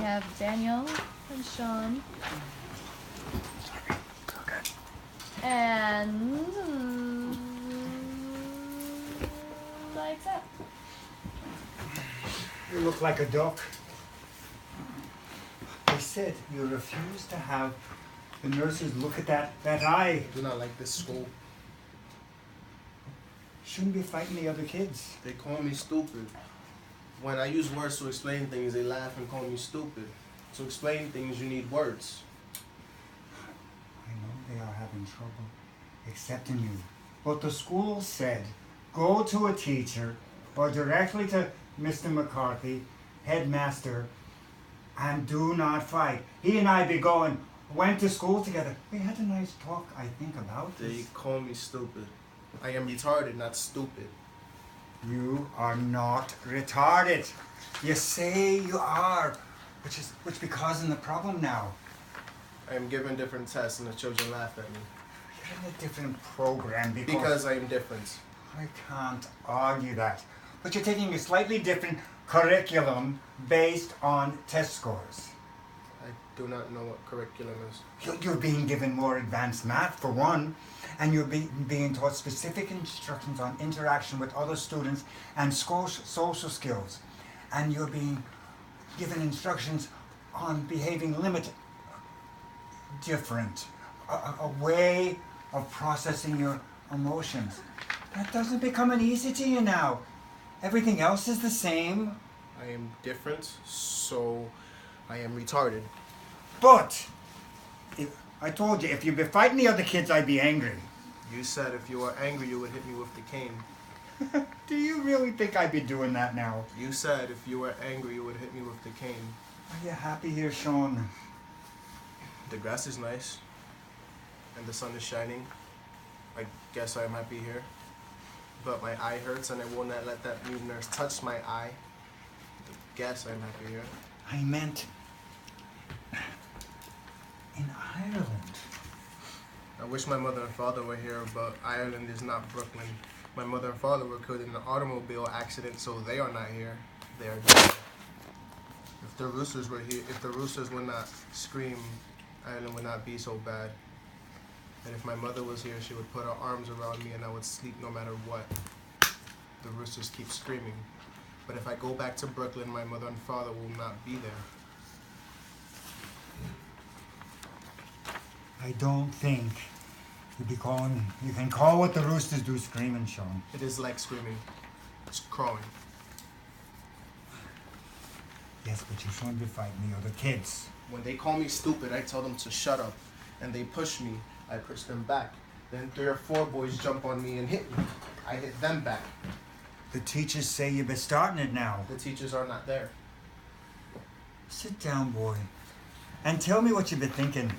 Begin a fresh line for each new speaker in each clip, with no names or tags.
We have Daniel and Sean.
Sorry. Okay.
And I accept.
You look like a duck. They said you refused to have the nurses look at that eye.
I do not like this school.
Shouldn't be fighting the other kids.
They call me stupid. When I use words to explain things, they laugh and call me stupid. To explain things, you need words.
I know they are having trouble accepting you. But the school said, go to a teacher or directly to Mr. McCarthy, headmaster, and do not fight. He and I went to school together. We had a nice talk, I think, about this.
They call me stupid. I am retarded, not stupid.
You are not retarded. You say you are, which be causing the problem now.
I am given different tests and the children laugh at me.
You're in a different program
Because I am different.
I can't argue that. But you're taking a slightly different curriculum based on test scores.
I do not know what curriculum is.
You're being given more advanced math, for one, and you're being taught specific instructions on interaction with other students and social skills. And you're being given instructions on behaving different, a way of processing your emotions. That doesn't become easy to you now. Everything else is the same.
I am different, so I am retarded.
But, I told you, if you'd be fighting the other kids, I'd be angry.
You said if you were angry, you would hit me with the cane.
Do you really think I'd be doing that now?
You said if you were angry, you would hit me with the cane.
Are you happy here, Sean?
The grass is nice, and the sun is shining. I guess I'm happy here. But my eye hurts, and I will not let that new nurse touch my eye. I guess I'm happy here.
I meant in Ireland.
I wish my mother and father were here, but Ireland is not Brooklyn. My mother and father were killed in an automobile accident, so they are not here. They are dead. If the roosters were here, if the roosters would not scream, Ireland would not be so bad. And if my mother was here, she would put her arms around me and I would sleep no matter what. The roosters keep screaming. But if I go back to Brooklyn, my mother and father will not be there.
I don't think you can call what the roosters do screaming, Sean.
It is like screaming. It's crowing.
Yes, but you shouldn't be fighting the other kids.
When they call me stupid, I tell them to shut up. And they push me. I push them back. Then 3 or 4 boys jump on me and hit me. I hit them back.
The teachers say you've been starting it now.
The teachers are not there.
Sit down, boy, and tell me what you've been thinking.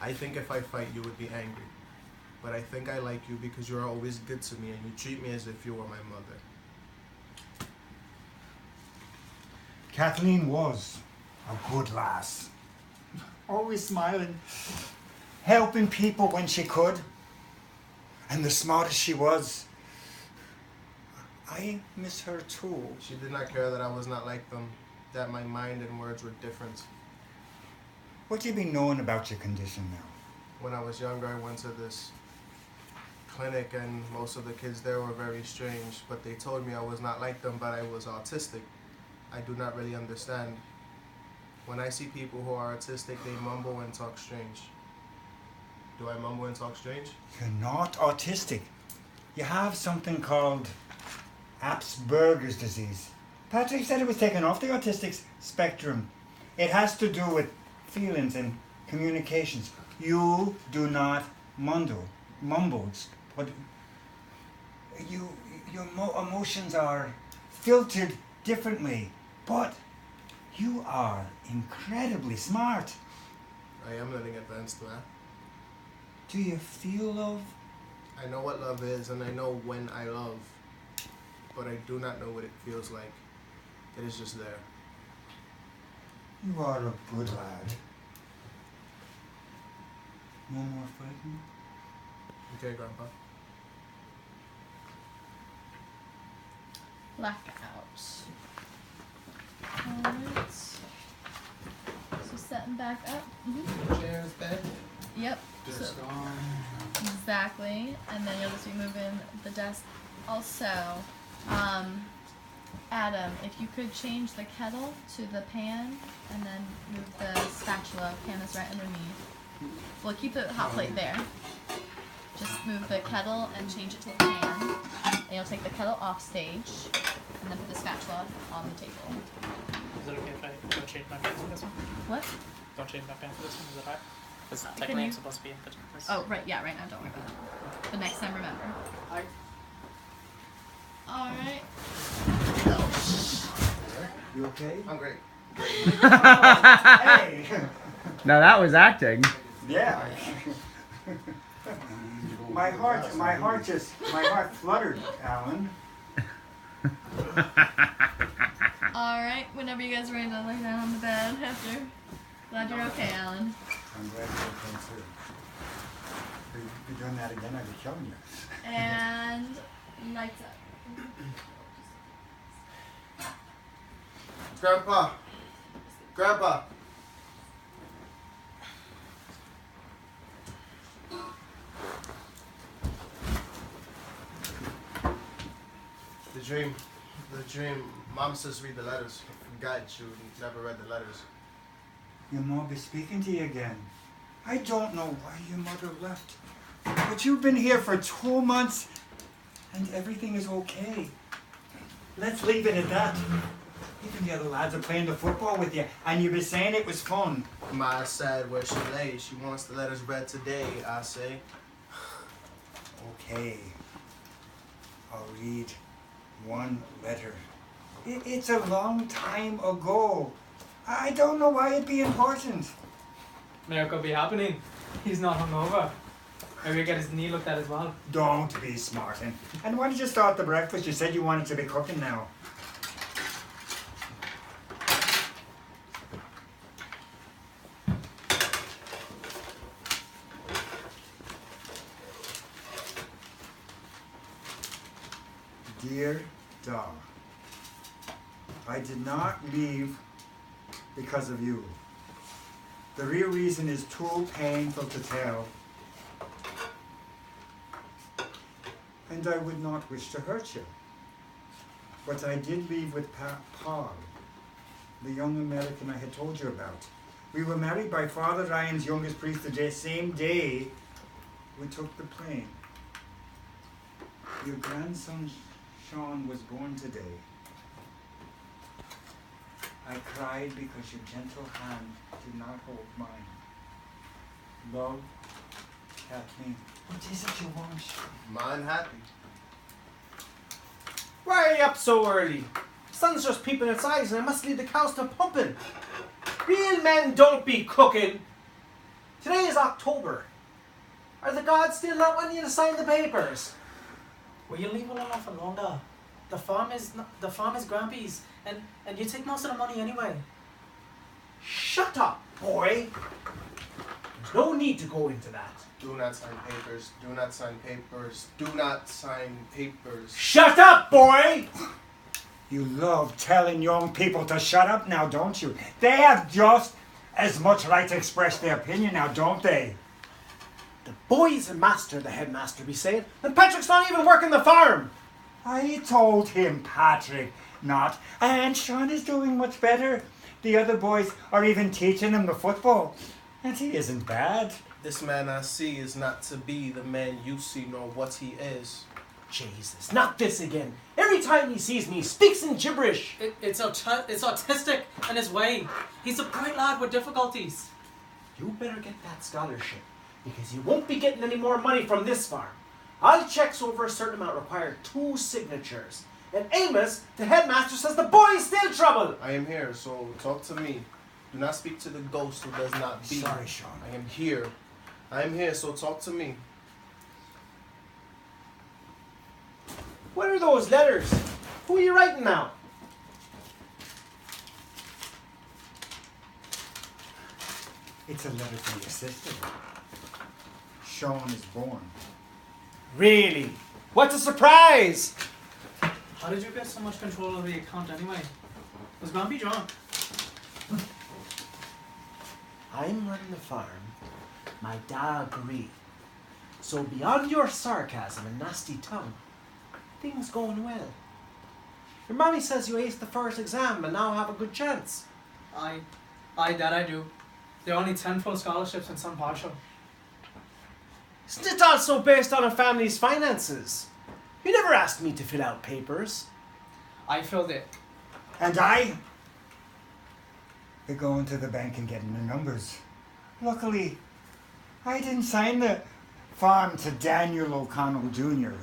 I think if I fight, you would be angry. But I think I like you because you are always good to me and you treat me as if you were my mother.
Kathleen was a good lass. Always smiling, helping people when she could. And the smartest she was. I miss her too.
She did not care that I was not like them, that my mind and words were different.
What do you be knowing about your condition now?
When I was younger, I went to this clinic and most of the kids there were very strange, but they told me I was not like them, but I was autistic. I do not really understand. When I see people who are autistic, they mumble and talk strange. Do I mumble and talk strange?
You're not autistic. You have something called Asperger's disease. Patrick said it was taken off the autistic spectrum. It has to do with feelings and communications. You do not mumble, but your emotions are filtered differently. But you are incredibly smart.
I am learning advanced math.
Do you feel love?
I know what love is and I know when I love, but I do not know what it feels like. It is just there.
You are a good lad. No more fighting?
Okay, Grandpa.
Blackout. Alright. back up.
Chairs, bed.
Yep.
Just gone.
Exactly. And then you'll just be moving the desk. Also, Adam, if you could change the kettle to the pan and then move the spatula. Pan is right underneath. Well, keep the hot plate there. Just move the kettle and change it to the pan. And you'll take the kettle off stage and then put the spatula on the table.
Is it okay if I don't change my pants for this one?
What?
Don't change my pants for this one, is that alright? Because
Can
technically
you-
I'm supposed to be in pajamas.
Oh, right. Yeah, right now. Don't worry about it. But next time, remember.
Alright.
Alright.
You okay?
I'm great.
Hey!
Now that was acting.
Yeah. my heart fluttered, Alan.
Alright, whenever you guys are ready to lay down on the bed after. Glad you're okay, Alan.
I'm glad you're okay too. If you're doing that again, I'd be killing you.
And lights up.
Grandpa. Grandpa. The dream. Mom says read the letters. I forgot you never read the letters.
Your mom be speaking to you again. I don't know why your mother left. But you've been here for 2 months and everything is okay. Let's leave it at that. Even the other lads are playing the football with you and you were saying it was fun.
Ma said where she lay. She wants the letters read today, I say.
Okay. I'll read one letter. It's a long time ago. I don't know why it'd be important.
Miracle be happening. He's not hungover. Maybe get his knee looked at as well.
Don't be smarting. And why did you start the breakfast? You said you wanted to be cooking now. Dear Dog, I did not leave because of you. The real reason is too painful to tell. And I would not wish to hurt you. But I did leave with Paul, the young American I had told you about. We were married by Father Ryan's youngest priest the same day we took the plane. Your grandson Sean was born today. I cried because your gentle hand did not hold mine. Love, Kathleen. What is it you want?
Mine happy.
Why are you up so early? The sun's just peeping its eyes and I must leave the cows to pumping. Real men don't be cooking. Today is October. Are the gods still not wanting you to sign the papers?
Will you leave alone for longer? The farm is Grampy's, and you take most of the money anyway.
Shut up, boy. There's no need to go into that.
Do not sign papers. Do not sign papers. Do not sign papers.
Shut up, boy!
You love telling young people to shut up now, don't you? They have just as much right to express their opinion now, don't they?
The boy's a master, the headmaster be saying, and Patrick's not even working the farm.
I told him, Patrick, not. And Sean is doing much better. The other boys are even teaching him the football. And he isn't bad.
This man I see is not to be the man you see, nor what he is.
Jesus, not this again. Every time he sees me, he speaks in gibberish.
It's autistic in his way. He's a bright lad with difficulties.
You better get that scholarship, because you won't be getting any more money from this farm. All checks over a certain amount require 2 signatures. And Amos, the headmaster, says the boy is still trouble.
I am here, so talk to me. Do not speak to the ghost who does not be.
Sorry, Sean.
I am here. I am here, so talk to me.
What are those letters? Who are you writing now?
It's a letter from your sister. Sean is born.
Really? What a surprise!
How did you get so much control over the account anyway? Was Grumpy drunk?
I'm running the farm. My dad agree. So beyond your sarcasm and nasty tongue, things going well. Your mommy says you aced the first exam and now have a good chance.
Aye, that I do. There are only 10 full scholarships in some partial.
Isn't it also based on a family's finances? You never asked me to fill out papers.
I filled it.
And I? They're going to the bank and getting the numbers. Luckily, I didn't sign the farm to Daniel O'Connell Jr.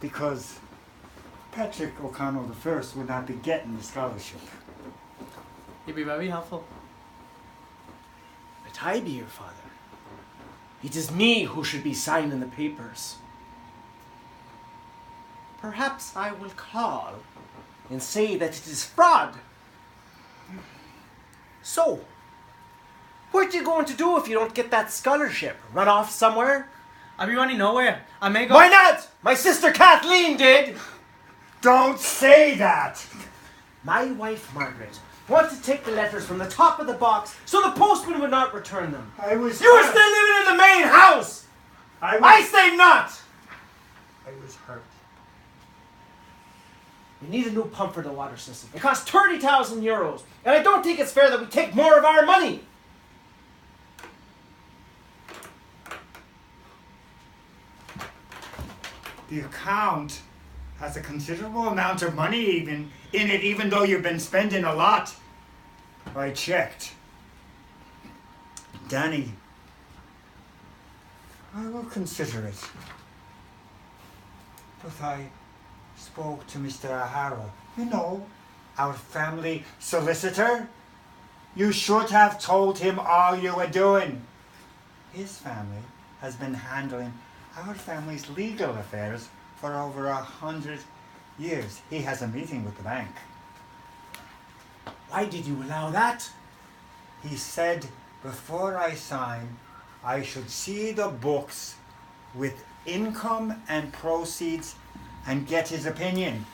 because Patrick O'Connell I would not be getting the scholarship.
You'd be very helpful.
But I be your father. It is me who should be signing the papers. Perhaps I will call and say that it is fraud. So, what are you going to do if you don't get that scholarship? Run off somewhere?
I'll be running nowhere. I may go.
Why not? My sister Kathleen did.
Don't say that!
My wife Margaret wanted to take the letters from the top of the box so the postman would not return them.
I was
You were
hurt.
still living in the main house. I say not.
I was hurt.
We need a new pump for the water system. It costs 30,000 euros, and I don't think it's fair that we take more of our money.
The account has a considerable amount of money even in it, even though you've been spending a lot. I checked. Danny, I will consider it. But I spoke to Mr. Iaaaaaa, you know, our family solicitor. You should have told him all you were doing. His family has been handling our family's legal affairs for over 100 years. He has a meeting with the bank.
Why did you allow that?
He said before I sign, I should see the books with income and proceeds and get his opinion.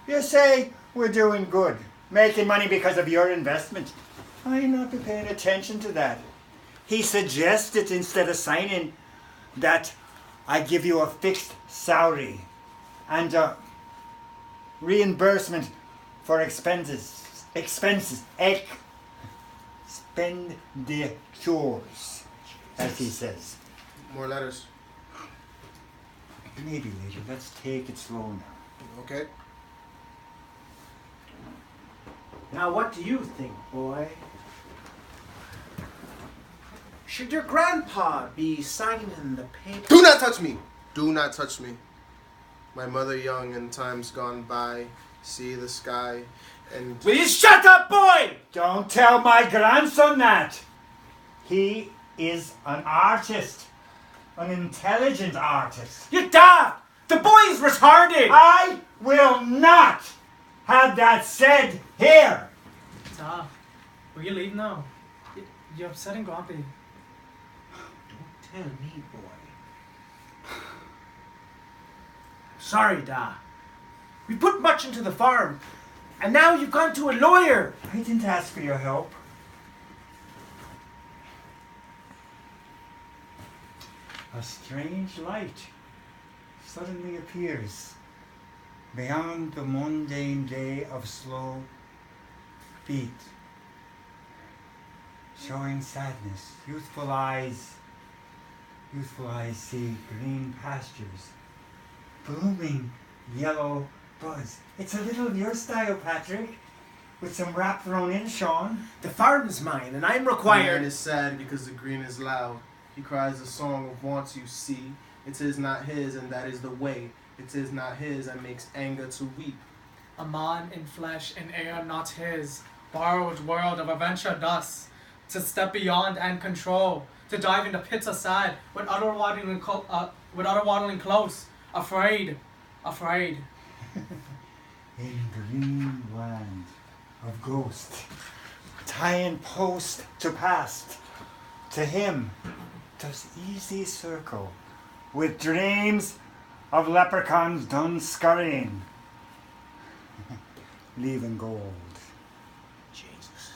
You say we're doing good, making money because of your investment. I not be paying attention to that. He suggested instead of signing that I give you a fixed salary and a reimbursement for expenditures, as he says.
More letters.
Maybe later. Let's take it slow now.
Okay.
Now what do you think, boy? Should your grandpa be signing the paper?
Do not touch me! Do not touch me. My mother young in times gone by, see the sky, and...
Will you shut up, boy?
Don't tell my grandson that. He is an artist. An intelligent artist.
You daft! The boy's retarded!
I will not have that said here.
Da, will you leave now? You're upsetting Grumpy.
Tell me, boy. Sorry, Da. We put much into the farm, and now you've gone to a lawyer.
I didn't ask for your help. A strange light suddenly appears beyond the mundane day of slow beat, showing sadness. Youthful eyes see green pastures, blooming yellow buds. It's a little of your style, Patrick, with some rap thrown in, Sean.
The farm is mine, and I'm
The man
required.
is sad because the green is loud. He cries a song of wants, you see. It is not his, and that is the way. It is not his, and makes anger to weep.
A man in flesh and air not his, borrowed world of adventure thus, to step beyond and control, to dive into pits of sad, with other waddling close, afraid.
In green land of ghost, tying post to past, to him does easy circle, with dreams of leprechauns done scurrying, leaving goals